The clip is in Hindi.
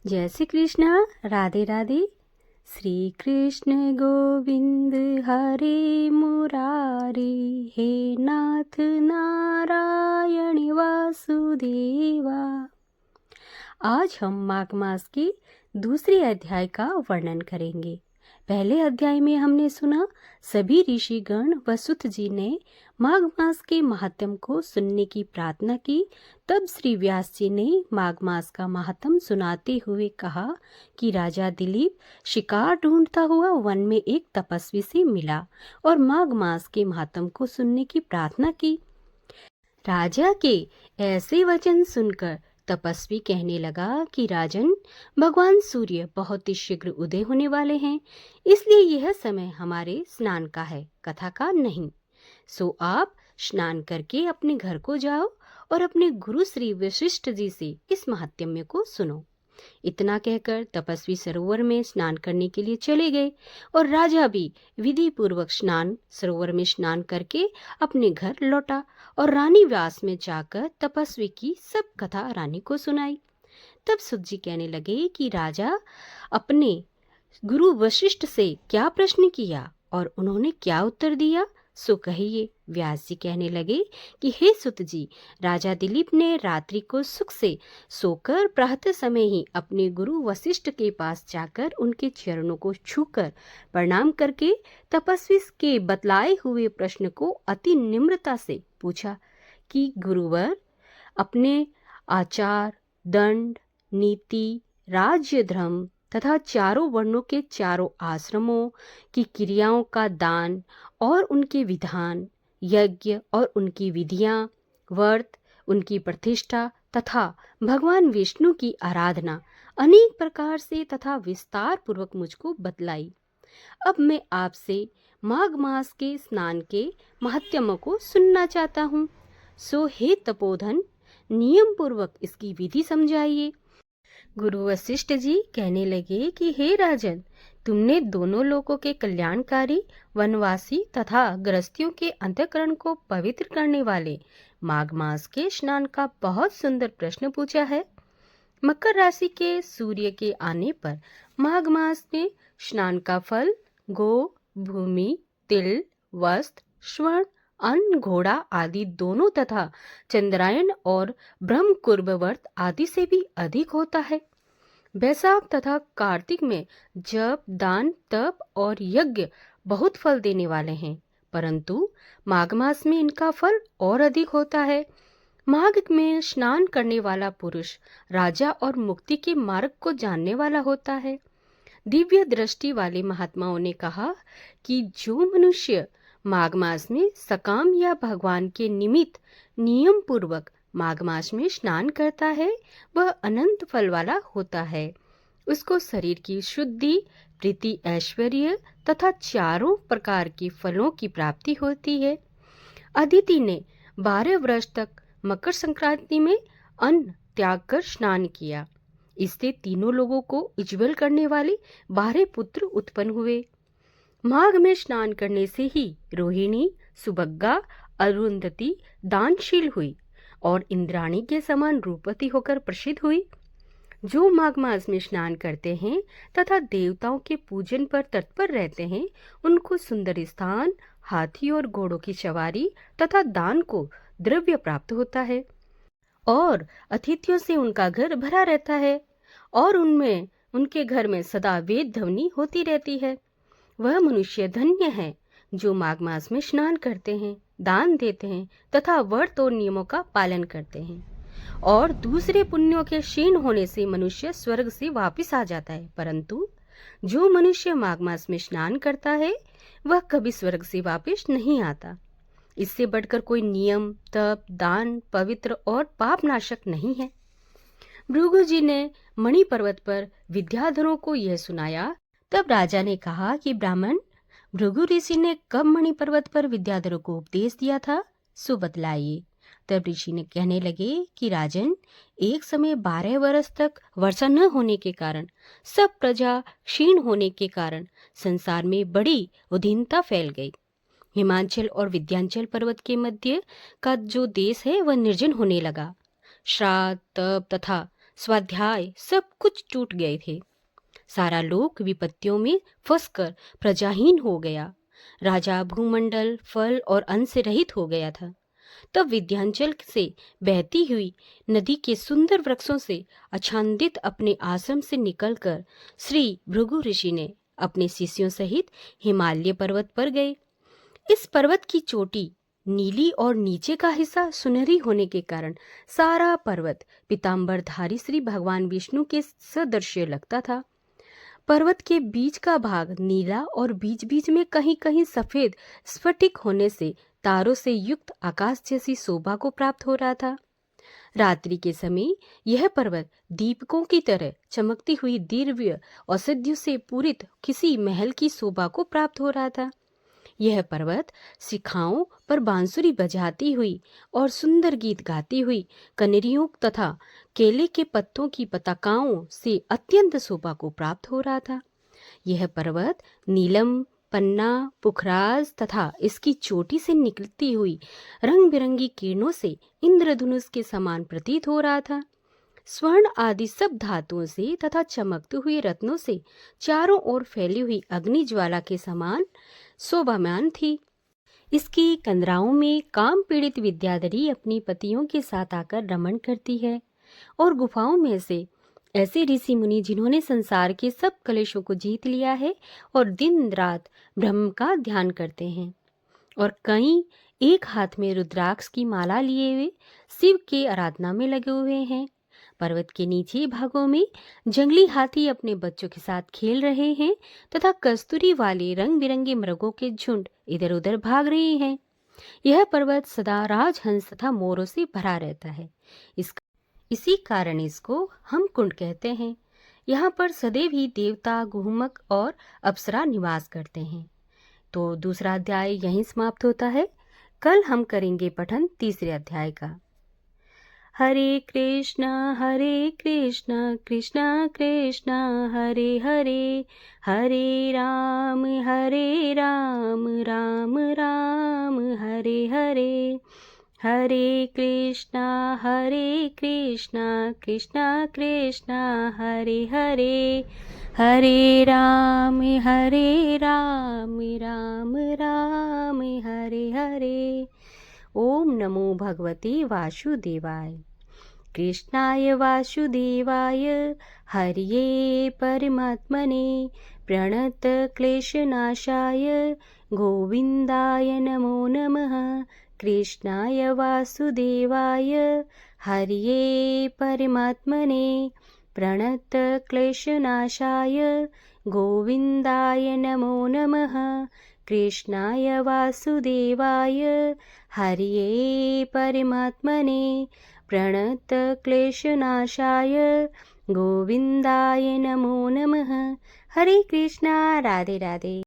जय श्री कृष्ण। राधे राधे। श्री कृष्ण गोविंद हरे मुरारे, हे नाथ नारायण वासुदेवा। आज हम माघ मास के दूसरे अध्याय का वर्णन करेंगे। पहले अध्याय में हमने सुना सभी ऋषिगण वसुत जी ने माघ मास के महात्म को सुनने की प्रार्थना की। तब श्री व्यास जी ने माघ मास का महात्म सुनाते हुए कहा कि राजा दिलीप शिकार ढूंढता हुआ वन में एक तपस्वी से मिला और माघ मास के महात्म को सुनने की प्रार्थना की। राजा के ऐसे वचन सुनकर तपस्वी कहने लगा कि राजन, भगवान सूर्य बहुत ही शीघ्र उदय होने वाले हैं, इसलिए यह समय हमारे स्नान का है, कथा का नहीं। सो आप स्नान करके अपने घर को जाओ और अपने गुरु श्री वशिष्ठ जी से इस महात्म्य को सुनो। इतना कहकर तपस्वी सरोवर में स्नान करने के लिए चले गए और राजा भी विधि पूर्वक सरोवर में स्नान करके अपने घर लौटा और रानी व्यास में जाकर तपस्वी की सब कथा रानी को सुनाई। तब सुत जी कहने लगे कि राजा, अपने गुरु वशिष्ठ से क्या प्रश्न किया और उन्होंने क्या उत्तर दिया, सो कहिए। व्यास जी कहने लगे कि हे सुत जी, राजा दिलीप ने रात्रि को सुख से सोकर प्रातः समय ही अपने गुरु वशिष्ठ के पास जाकर उनके चरणों को छूकर प्रणाम करके तपस्वी के बतलाए हुए प्रश्न को अति निम्रता से पूछा कि गुरुवर, अपने आचार, दंड, नीति, राज्य धर्म तथा चारों वर्णों के चारों आश्रमों की क्रियाओं का दान और उनके विधान, यज्ञ और उनकी विधियां, व्रत, उनकी प्रतिष्ठा तथा भगवान विष्णु की आराधना अनेक प्रकार से तथा विस्तार पूर्वक मुझको बतलाई। अब मैं आपसे माघ मास के स्नान के महात्म्य को सुनना चाहता हूँ। सो हे तपोधन, नियम पूर्वक इसकी विधि समझाइए। गुरु वशिष्ठ जी कहने लगे कि हे राजन, तुमने दोनों लोगों के कल्याणकारी, वनवासी तथा गृहस्थियों के अंतःकरण को पवित्र करने वाले माघ मास के स्नान का बहुत सुंदर प्रश्न पूछा है। मकर राशि के सूर्य के आने पर माघ मास में स्नान का फल गो, भूमि, तिल, वस्त्र, स्वर्ण, अन्न, घोड़ा आदि दोनों तथा चंद्रायन और ब्रह्म कुर्ब व्रत आदि से भी अधिक होता है। बैसाख तथा कार्तिक में जप, दान, तप और यज्ञ बहुत फल देने वाले हैं, परंतु माघ मास में इनका फल और अधिक होता है। माघ में स्नान करने वाला पुरुष राजा और मुक्ति के मार्ग को जानने वाला होता है। दिव्य दृष्टि वाले महात्माओं ने कहा कि जो मनुष्य माघ मास में सकाम या भगवान के निमित्त नियम पूर्वक माघ मास में स्नान करता है, वह अनंत फल वाला होता है। उसको शरीर की शुद्धि, प्रीति, ऐश्वर्य तथा चारों प्रकार के फलों की प्राप्ति होती है। अदिति ने 12 वर्ष तक मकर संक्रांति में अन्न त्याग कर स्नान किया। इससे तीनों लोगों को उज्जवल करने वाले 12 पुत्र उत्पन्न हुए। माघ में स्नान करने से ही रोहिणी, सुभद्रा, अरुंधति दानशील हुई और इंद्राणी के समान रूपवती होकर प्रसिद्ध हुई। जो माघ मास में स्नान करते हैं तथा देवताओं के पूजन पर तत्पर रहते हैं, उनको सुंदर स्थान, हाथी और घोड़ों की सवारी तथा दान को द्रव्य प्राप्त होता है और अतिथियों से उनका घर भरा रहता है और उनमें उनके घर में सदा वेद ध्वनि होती रहती है। वह मनुष्य धन्य है जो माघ मास में स्नान करते हैं, दान देते हैं तथा व्रत और नियमों का पालन करते हैं। और दूसरे पुण्यों के क्षीण होने से मनुष्य स्वर्ग से वापस आ जाता है, परंतु जो मनुष्य माघ मास में स्नान करता है वह कभी स्वर्ग से वापस नहीं आता। इससे बढ़कर कोई नियम, तप, दान पवित्र और पाप नाशक नहीं है। भृगु जी ने मणि पर्वत पर विद्याधरों को यह सुनाया। तब राजा ने कहा कि ब्राह्मण, भृगु ऋषि ने कब मणि पर्वत पर विद्याधरों को उपदेश दिया था, सो बतलाइए। तब ऋषि ने कहने लगे कि राजन, एक समय 12 वर्ष तक वर्षा न होने के कारण, सब प्रजा क्षीण होने के कारण संसार में बड़ी उदीनता फैल गई। हिमांचल और विंध्याचल पर्वत के मध्य का जो देश है वह निर्जन होने लगा। श्राद्ध, तप तथा स्वाध्याय सब कुछ टूट गए थे। सारा लोक विपत्तियों में फंसकर प्रजाहीन हो गया। राजा भूमंडल फल और अन्न से रहित हो गया था। तब विंध्याचल से बहती हुई नदी के सुंदर वृक्षों से आच्छादित अपने आश्रम से निकलकर श्री भृगु ऋषि ने अपने शिष्यों सहित हिमालय पर्वत पर गए। इस पर्वत की चोटी नीली और नीचे का हिस्सा सुनहरी होने के कारण सारा पर्वत पीतांबरधारी श्री भगवान विष्णु के सदृश लगता था। पर्वत के बीच का भाग नीला और बीच बीच में कहीं कहीं सफेद स्फटिक होने से तारों से युक्त आकाश जैसी शोभा को प्राप्त हो रहा था। रात्रि के समय यह पर्वत दीपकों की तरह चमकती हुई दिव्य औषधियों से पूरित किसी महल की शोभा को प्राप्त हो रहा था। यह पर्वत शिखाओं पर बांसुरी बजाती हुई और सुंदर गीत गाती हुई कनेरियों तथा केले के पत्तों की पताकाओं से अत्यंत शोभा को प्राप्त हो रहा था। यह पर्वत नीलम, पन्ना, पुखराज तथा इसकी चोटी से निकलती हुई रंग बिरंगी किरणों से इंद्रधनुष के समान प्रतीत हो रहा था। स्वर्ण आदि सब धातुओं से तथा चमकते हुए रत्नों से चारों ओर फैली हुई अग्नि ज्वाला के समान शोभामान थी। इसकी कंदराओं में काम पीड़ित विद्याधरी अपनी पतियों के साथ आकर रमण करती है और गुफाओं में से ऐसे ऋषि मुनि जिन्होंने संसार के सब कलेशों को जीत लिया है और दिन रात ब्रह्म का ध्यान करते हैं, और कई एक हाथ में रुद्राक्ष की माला लिए हुए शिव की आराधना में लगे हुए हैं। पर्वत के नीचे भागों में जंगली हाथी अपने बच्चों के साथ खेल रहे हैं तथा कस्तूरी वाले रंग बिरंगे मृगों के झुंड इधर उधर भाग रहे हैं। यह पर्वत सदा राजहंस तथा मोरों से भरा रहता है। इसी कारण इसको हम कुंड कहते हैं। यहाँ पर सदैव ही देवता, गुहमक और अप्सरा निवास करते हैं। तो दूसरा अध्याय यहीं समाप्त होता है। कल हम करेंगे पठन तीसरे अध्याय का। हरे कृष्णा कृष्णा कृष्णा हरे हरे, हरे राम राम राम हरे हरे, हरे कृष्णा कृष्णा कृष्णा हरे हरे, हरे राम राम राम हरे हरे। ओम नमो भगवते वासुदेवाय। कृष्णाय वासुदेवाय हरिये परमात्मने प्रणत क्लेशनाशाय गोविन्दाय नमो नमः। कृष्णाय वासुदेवाय हरिये परमात्मने प्रणत क्लेशनाशाय गोविन्दाय नमो नमः। कृष्णाय वासुदेवाय हरिये परमात्मने प्रणत क्लेशनाशाय गोविन्दाय नमो नमः। हरे कृष्णा। राधे राधे।